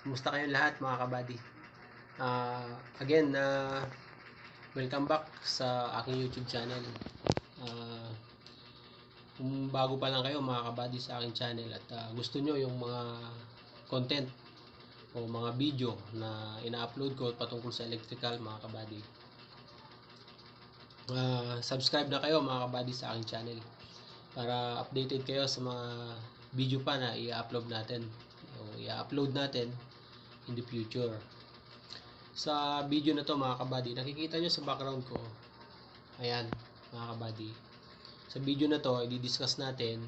Kumusta kayong lahat mga kabady? Again, welcome back sa aking YouTube channel. Kung bago pa lang kayo mga kabady sa aking channel at gusto nyo yung mga content o mga video na ina-upload ko patungkol sa electrical mga kabady, subscribe na kayo mga kabady sa aking channel para updated kayo sa mga video pa na i-upload natin o i-upload natin in the future. Sa video na to mga kabady, nakikita nyo sa background ko, ayan mga kabady, sa video na to i-discuss natin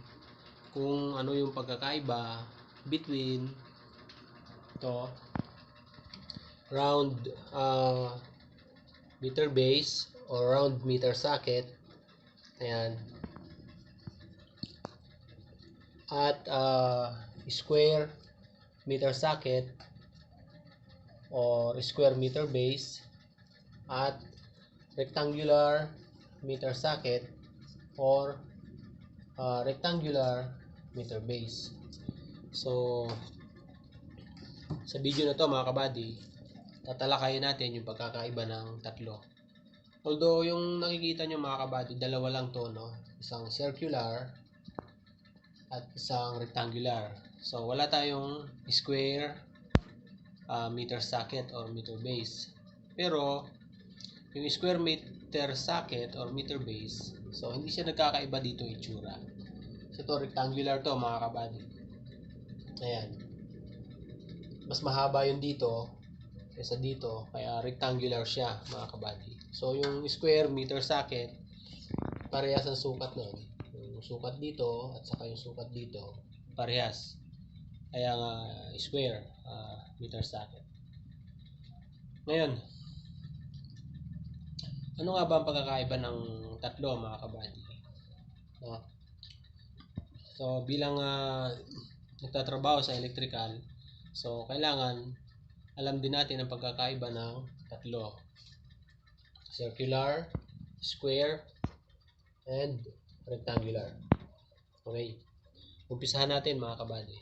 kung ano yung pagkakaiba between to round meter base or round meter socket, ayan, at square meter socket or square meter base at rectangular meter socket or rectangular meter base. So sa video na to mga kabady, tatalakayin natin yung pagkakaiba ng tatlo. Although yung nakikita nyo mga kabady, dalawa lang to, no? Isang circular at isang rectangular. So wala tayong square meter socket or meter base. Pero yung square meter socket or meter base, so hindi siya nagkakaiba dito itsura. So ito rectangular to mga kabady. Ayan. Mas mahaba yung dito kaysa dito, kaya rectangular siya mga kabady. So yung square meter socket, parehas ang sukat nun. Yung sukat dito at saka yung sukat dito, parehas. Kaya nga square meter socket. Ngayon, ano nga ba ang pagkakaiba ng tatlo mga kabady? No? So bilang nagtatrabaho sa electrical, so kailangan alam din natin ang pagkakaiba ng tatlo: circular, square, and rectangular. Okay, umpisahan natin mga kabady.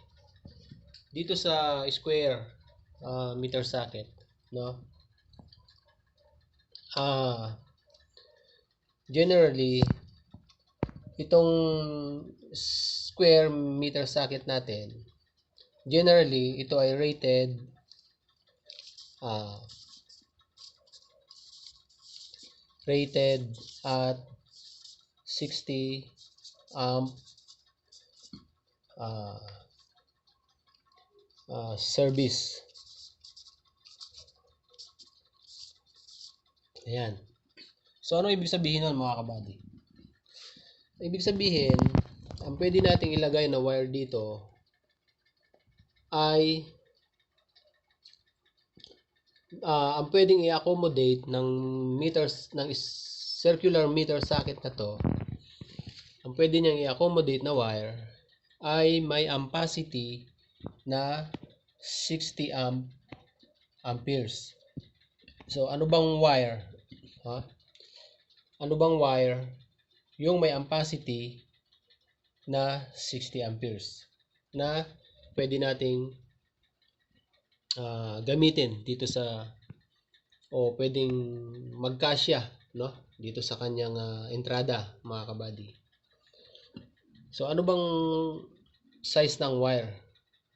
Dito sa square meter socket, no? Generally, itong square meter socket natin, generally ito ay rated at 60 amp service. Ayan. So ano ibig sabihin nun mga kabady? Ibig sabihin, ang pwede nating ilagay na wire dito ay ang pwedeng i-accommodate ng meters ng circular meter socket na to, ang pwede niyang i-accommodate na wire ay may ampacity na 60 amperes. So ano bang wire? Ano bang wire yung may ampacity na 60 amperes na pwede nating gamitin dito sa, o pwedeng magkasya, no, dito sa kanyang entrada mga kabady. So ano bang size ng wire?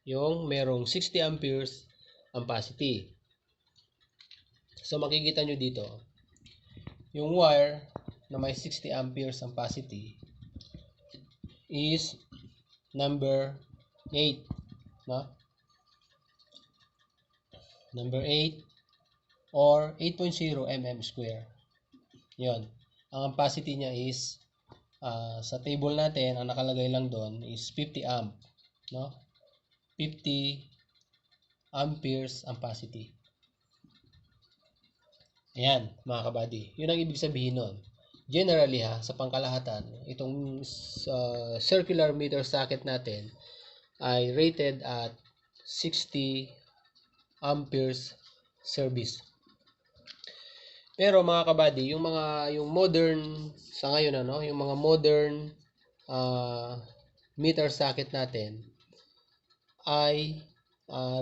Yung merong 60 amperes ampacity. So makikita nyo dito yung wire na may 60 amperes ampacity is number 8, no? Number 8 or 8.0 mm square. Yon. Ang ampacity niya is sa table natin, ang nakalagay lang doon is 50 amp, no? 50 amperes ampacity. Ayan, mga kabady. Yun ang ibig sabihin nun. Generally sa pangkalahatan, itong circular meter socket natin ay rated at 60 amperes service. Pero mga kabady, yung modern sa ngayon, yung mga modern meter socket natin ay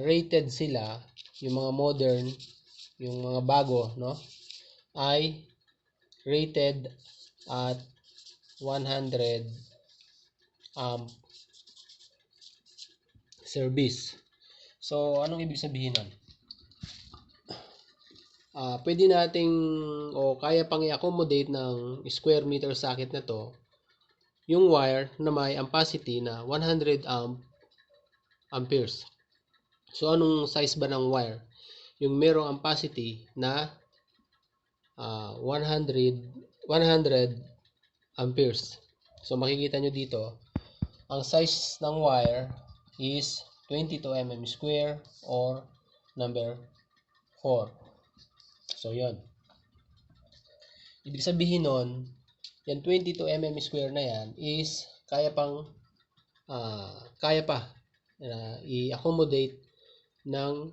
rated sila, yung mga modern, yung mga bago, no, ay rated at 100 amp service. So, anong ibig sabihin nun? Pwede nating o kaya pang i-accommodate ng square meter socket na to yung wire na may ampacity na 100 amperes. So, anong size ba ng wire? Yung merong ampacity na 100 amperes. So, makikita nyo dito, ang size ng wire is 22 mm square or number 4. So, yun. Ibig sabihin nun, yan 22 mm square na yan is kaya pa i-accommodate ng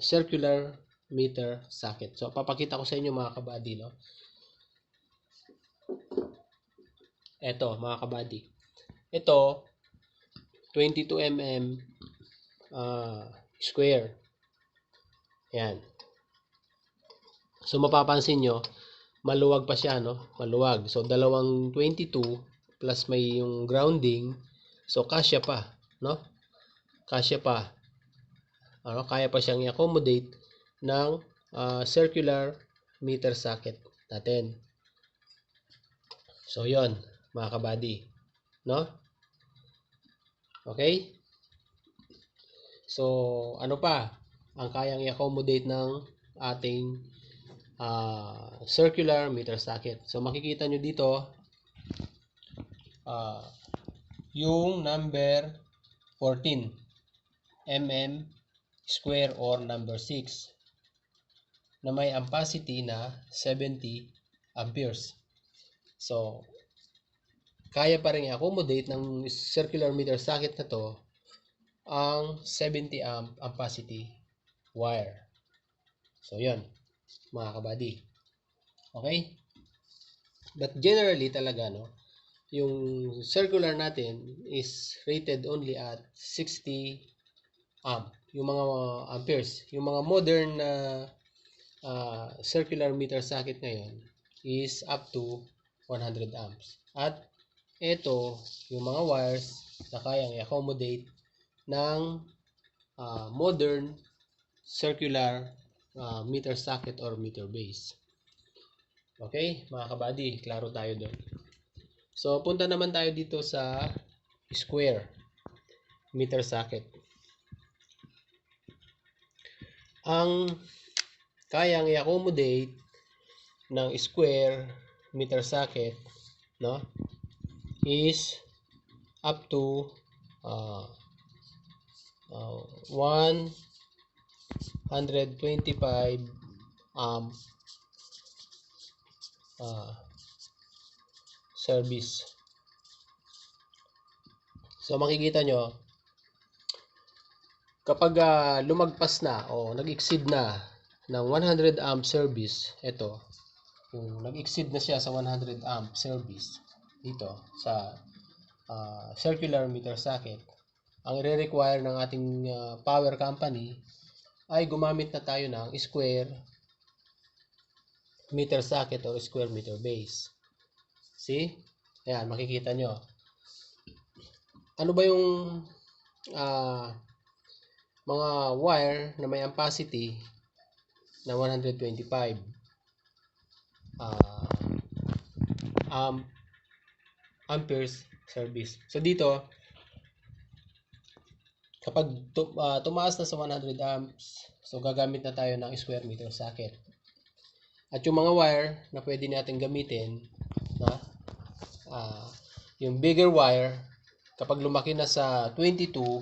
circular meter socket. So, papakita ko sa inyo mga kabady, no? Ito, mga kabady. Ito, 22 mm square. Yan. So, mapapansin nyo, maluwag pa siya, no? Maluwag. So, dalawang 22 plus may yung grounding. So, kasya pa, no? Kasya pa. Kaya pa siyang i-accommodate ng circular meter socket natin. So, yon mga kabady, no? Okay? So, ano pa ang kayang i-accommodate ng ating circular meter socket? So, makikita nyo dito yung number 14 mm square or number 6 na may ampacity na 70 amperes. So, kaya pa rin i-accommodate ng circular meter socket na to ang 70 amp ampacity wire. So, yun, mga kabady. Okay? But generally talaga, no, yung circular natin is rated only at 60 amp. Yung mga amperes. Yung mga modern na circular meter socket ngayon is up to 100 amps. At ito, yung mga wires na kayang i-accommodate ng modern circular meter socket or meter base. Okay, mga kabady, klaro tayo doon. So, punta naman tayo dito sa square meter socket. Ang kayang i-accommodate ng square meter socket, no, is up to 125 amp service. So, makikita nyo, kapag lumagpas na o nag-exceed na ng 100 amp service, ito, kung nag-exceed na siya sa 100 amp service dito sa circular meter socket, ang i-require ng ating power company ay gumamit na tayo ng square meter socket or square meter base. See? Ayan, makikita nyo. Ano ba yung mga wire na may ampacity na 125 amperes service. So, dito, kapag tumaas na sa 100 amps, so gagamit na tayo ng square meter socket. At yung mga wire na pwede natin gamitin, na yung bigger wire, kapag lumaki na sa 22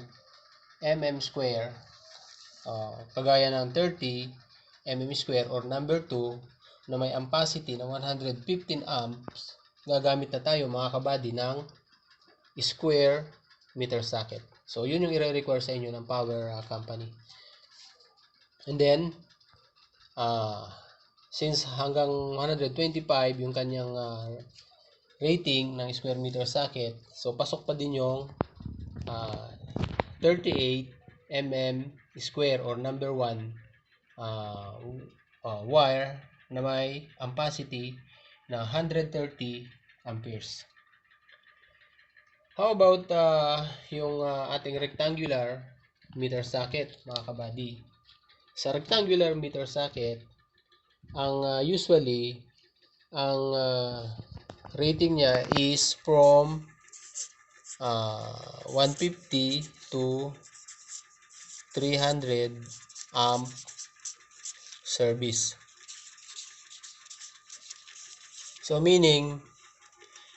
mm square, kagaya ng 30 mm square or number 2 na may ampacity ng 115 amps, gagamit na tayo mga kabady ng square meter socket. So, yun yung i-require sa inyo ng power company. And then, since hanggang 125 yung kanyang rating ng square meter socket, so pasok pa din yung 38 mm square or number 1 wire na may ampacity na 130 amperes. How about yung ating rectangular meter socket, mga kabady? Sa rectangular meter socket, ang usually ang rating niya is from 150 to 300 amp service. So meaning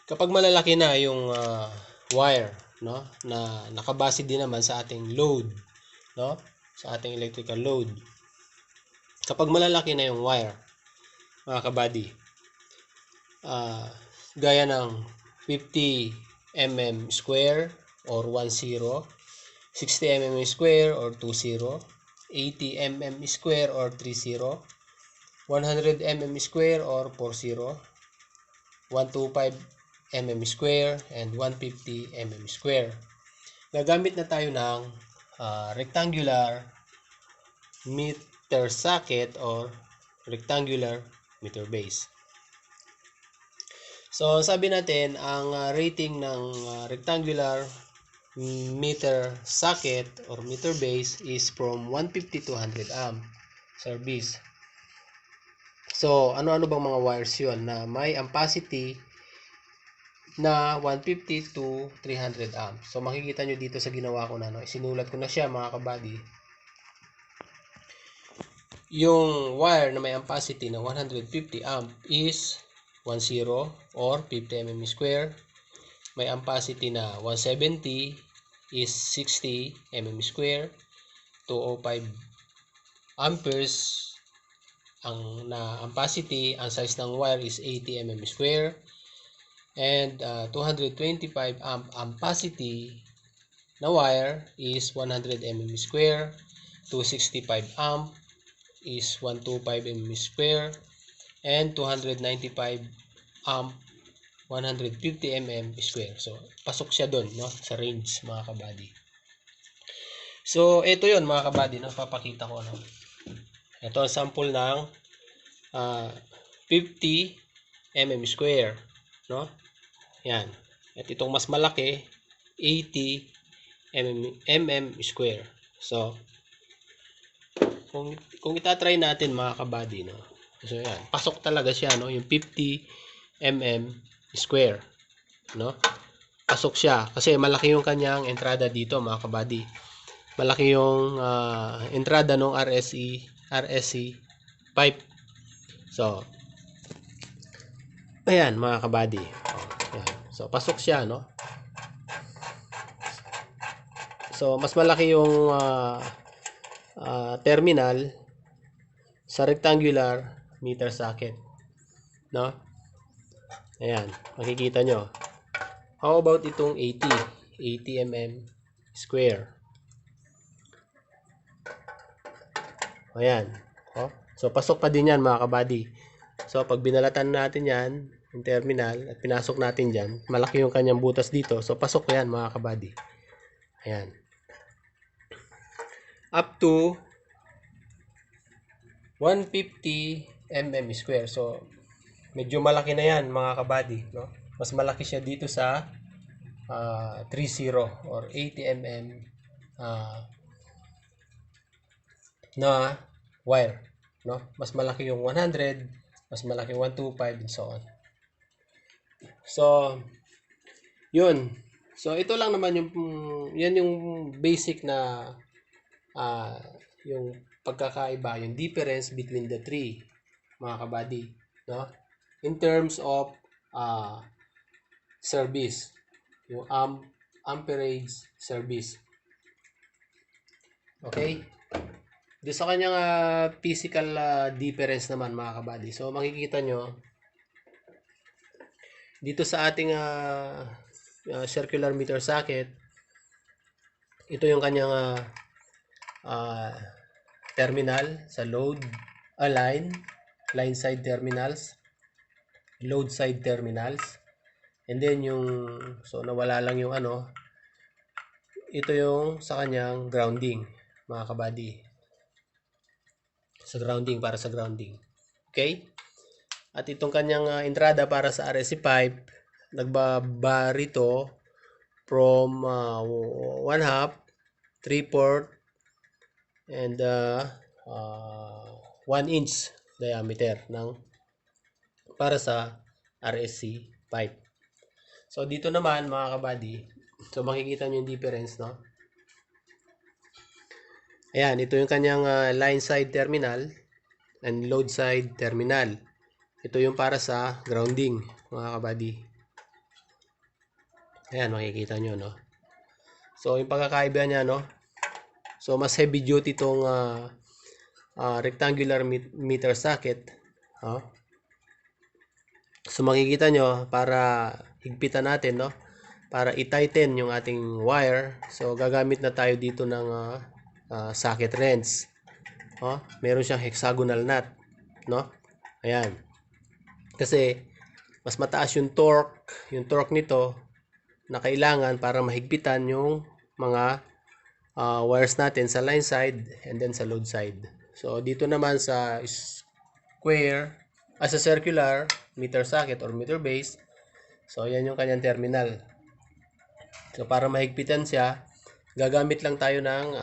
kapag malalaki na yung wire, no, na nakabase din naman sa ating load, no, sa ating electrical load. Kapag malalaki na yung wire, mga kabady, gaya ng 50 mm square or 10, 60 mm square or 20, 80 mm square or 30, 100 mm square or 40, 125 mm square and 150 mm square. Gagamit na tayo ng rectangular meter socket or rectangular meter base. So sabi natin ang rating ng rectangular meter socket or meter base is from 150 to 100 amp service. So ano-ano bang mga wires yun na may ampacity na 150 to 300 amp. So makikita nyo dito sa ginawa ko na, no? Isinulat ko na siya, mga kabady. Yung wire na may ampacity na 150 amp is 10 or 50 mm square. May ampacity na 170 is 60 mm square. 205 amperes ang na ampacity. Ang size ng wire is 80 mm square. And 225 amp ampacity na wire is 100 mm square. 265 amp is 125 mm square. And 295 amp 150 mm square. So pasok siya doon, no, sa range, mga kabady. So ito yon, mga kabady, no, papakita ko, no. Ito ang sample ng 50 mm square, no. Yan. At itong mas malaki 80 mm square. So kung itatry natin, mga kabady, no. So yan, pasok talaga siya, no, yung 50 mm square, no. Pasok siya kasi malaki yung kanyang entrada dito, mga kabady. Malaki yung entrada ng RSC pipe. So ayan, mga kabady. Yan. So pasok siya, no. So mas malaki yung terminal sa rectangular meter socket, no. Ayan, makikita nyo. How about itong 80 mm square? Ayan. Oh. So pasok pa din yan, mga kabady. So pag binalatan natin yan, yung terminal, at pinasok natin dyan, malaki yung kanyang butas dito. So pasok yan, mga kabady. Ayan. Up to 150 mm square. So medyo malaki na yan, mga kabady, no? Mas malaki siya dito sa 30 or 80 mm na wire, no? Mas malaki yung 100, mas malaki yung 125 and so on. So yun. So ito lang naman yung yan yung basic na yung pagkakaiba, yung difference between the three, mga kabady, no? In terms of service, yung amperage service. Okay? Doon sa kanyang physical difference naman, mga kabady. So makikita nyo dito sa ating circular meter socket, ito yung kanyang terminal sa load line side terminals, load side terminals, and then yung, so nawala lang yung ito yung sa kanyang grounding. mga kabady. Sa grounding, para sa grounding. Okay? At itong kanyang entrada para sa RSC pipe, nagbaba rito from 1/2, 3/4, and 1 inch diameter para sa RSC pipe. So dito naman mga kabady, so makikita nyo yung difference, no? Ayan, ito yung kanyang line side terminal and load side terminal. Ito yung para sa grounding, mga kabady. Ayan, makikita nyo, no? So yung pagkakaiba niya, no? So mas heavy duty itong rectangular meter socket. So makikita nyo, para higpitan natin, no? Para i-tighten yung ating wire, so gagamit na tayo dito ng socket wrench. Meron siyang hexagonal nut, no? Ayan. Kasi mas mataas yung torque nito na kailangan para mahigpitan yung mga wires natin sa line side and then sa load side. So dito naman sa sa circular meter socket or meter base, so yan yung kanyang terminal. So para mahigpitan siya, gagamit lang tayo ng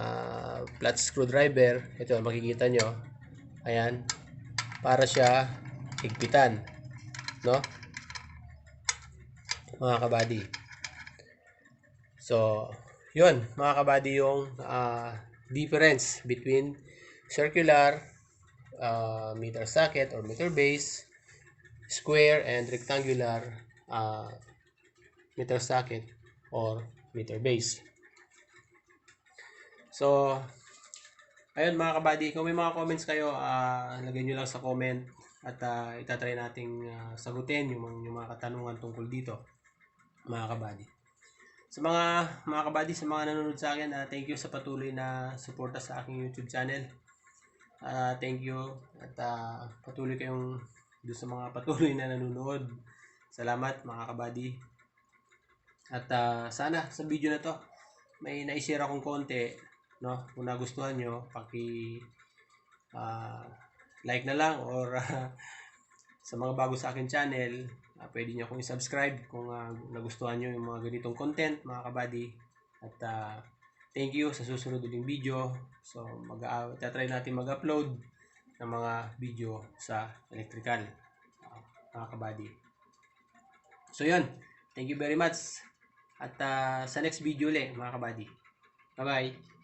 flat screwdriver. Ito makikita nyo, ayan, para siya higpitan, no, mga kabady. So yun mga kabady, yung difference between circular meter socket or meter base, square and rectangular meter socket or meter base. So ayun mga kabady, kung may mga comments kayo, lagay nyo lang sa comment at itatry nating sagutin yung mga katanungan tungkol dito, mga kabady. Sa mga kabady, sa mga nanonood sa akin, thank you sa patuloy na suporta sa aking YouTube channel. Thank you at patuloy kayong doon sa mga patuloy na nanonood. Salamat mga kabady. At sana sa video na to may na-share akong konti, no? Kung nagustuhan nyo, like na lang, or sa mga bago sa akin channel, pwede nyo akong i-subscribe kung nagustuhan nyo yung mga ganitong content, mga kabady. At thank you sa susunod uling video. So try natin mag-upload ng mga video sa electrical, mga kabady. So yun, thank you very much. At sa next video ulit, mga kabady. Bye bye.